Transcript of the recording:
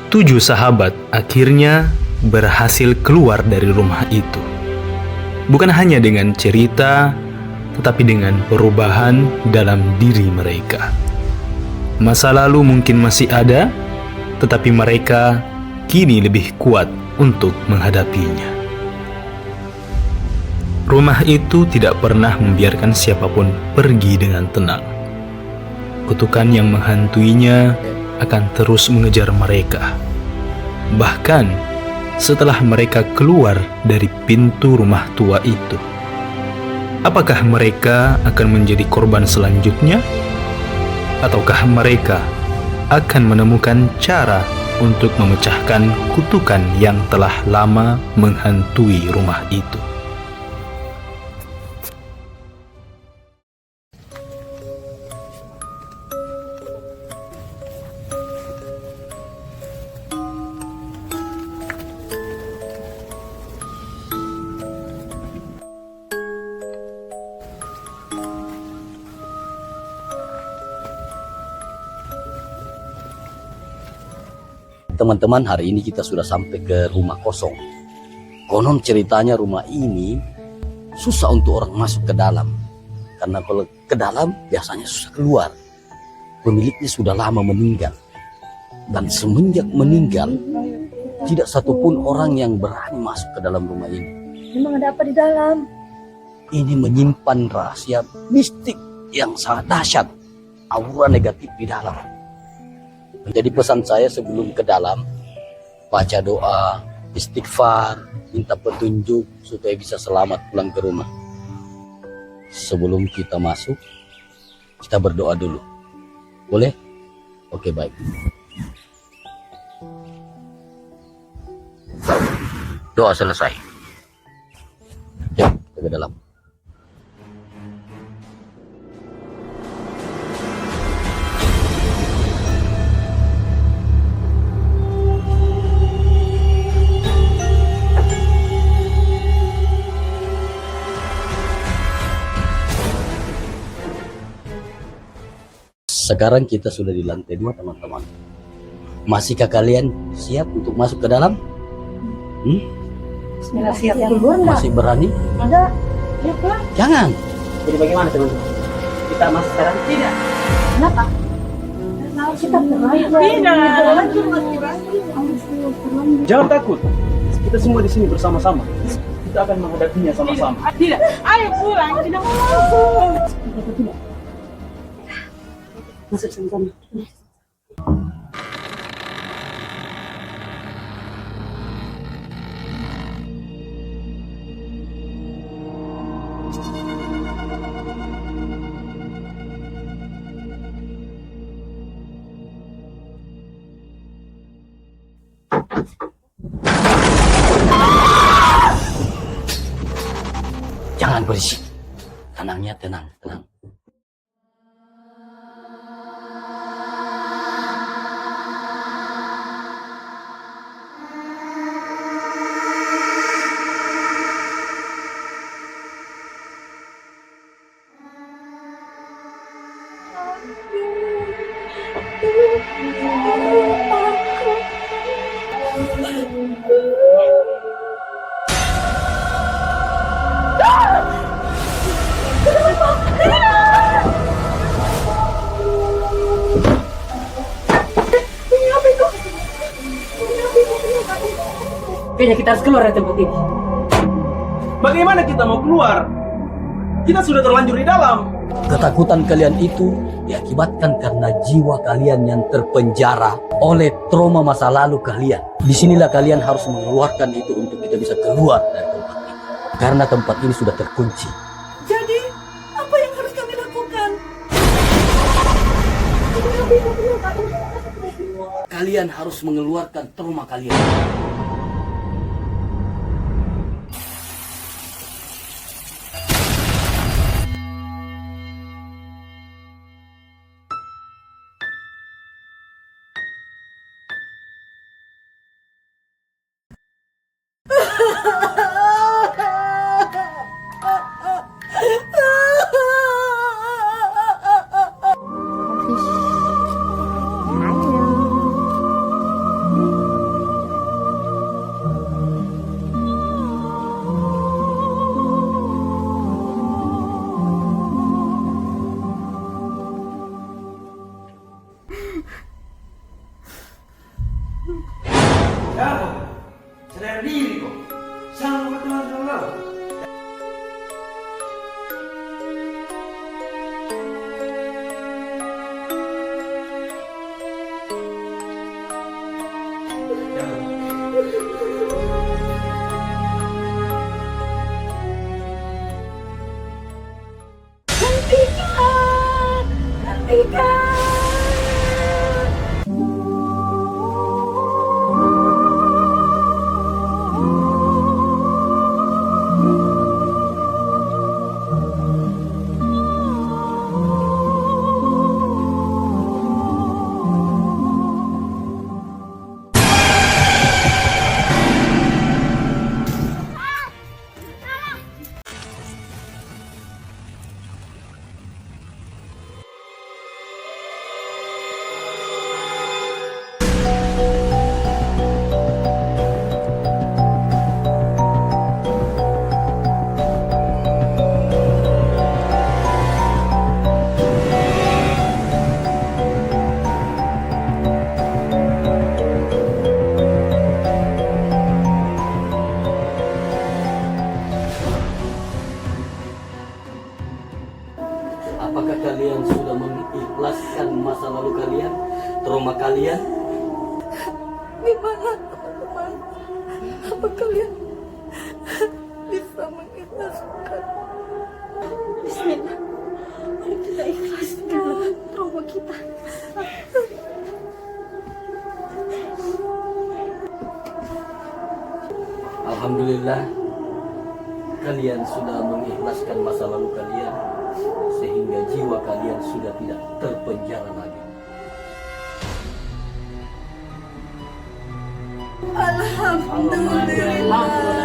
7 sahabat akhirnya berhasil keluar dari rumah itu. Bukan hanya dengan cerita, tetapi dengan perubahan dalam diri mereka. Masa lalu mungkin masih ada, tetapi mereka kini lebih kuat untuk menghadapinya. Rumah itu tidak pernah membiarkan siapapun pergi dengan tenang. Kutukan yang menghantuinya akan terus mengejar mereka. Bahkan setelah mereka keluar dari pintu rumah tua itu, apakah mereka akan menjadi korban selanjutnya? Ataukah mereka akan menemukan cara untuk memecahkan kutukan yang telah lama menghantui rumah itu? Teman-teman, hari ini kita sudah sampai ke rumah kosong. Konon ceritanya rumah ini susah untuk orang masuk ke dalam. Karena kalau ke dalam biasanya susah keluar. Pemiliknya sudah lama meninggal. Dan semenjak meninggal, tidak satupun orang yang berani masuk ke dalam rumah ini. Memang ada apa di dalam? Ini menyimpan rahasia mistik yang sangat dahsyat. Aura negatif di dalam. Jadi pesan saya sebelum ke dalam, baca doa, istighfar, minta petunjuk supaya bisa selamat pulang ke rumah. Sebelum kita masuk, kita berdoa dulu. Boleh? Oke, baik. Doa selesai. Ya, kita ke dalam. Sekarang kita sudah di lantai 2, teman-teman. Masihkah kalian siap untuk masuk ke dalam? Bismillah, siap keluar enggak? Masih berani? Ada. Ya, Pak. Jangan. Jadi bagaimana teman-teman? Kita masuk sekarang? Tidak. Kenapa? Kita Jangan takut. Kita semua di sini bersama-sama. Kita akan menghadapinya sama-sama. Tidak, ayo pulang. Tidak mau masuk. masuk sama-sama. Jangan berisik. Tenangnya, tenang. Kayaknya kita harus keluar dari tempat ini. Bagaimana kita mau keluar? Kita sudah terlanjur di dalam. Ketakutan kalian itu diakibatkan karena jiwa kalian yang terpenjara oleh trauma masa lalu kalian. Disinilah kalian harus mengeluarkan itu untuk kita bisa keluar dari tempat ini. Karena tempat ini sudah terkunci. Jadi, apa yang harus kami lakukan? Kalian harus mengeluarkan trauma kalian. Sadar diri kok. Sama berteman sama kau. Hentikan! Hentikan! Apakah kalian sudah mengikhlaskan masa lalu kalian, trauma kalian? Gimana teman-teman? Apa kalian bisa mengikhlaskan? Bismillah. Mari kita ikhlaskan trauma kita. Alhamdulillah, kalian sudah mengikhlaskan masa lalu kalian, sehingga jiwa kalian sudah tidak terpenjara lagi. Alhamdulillah.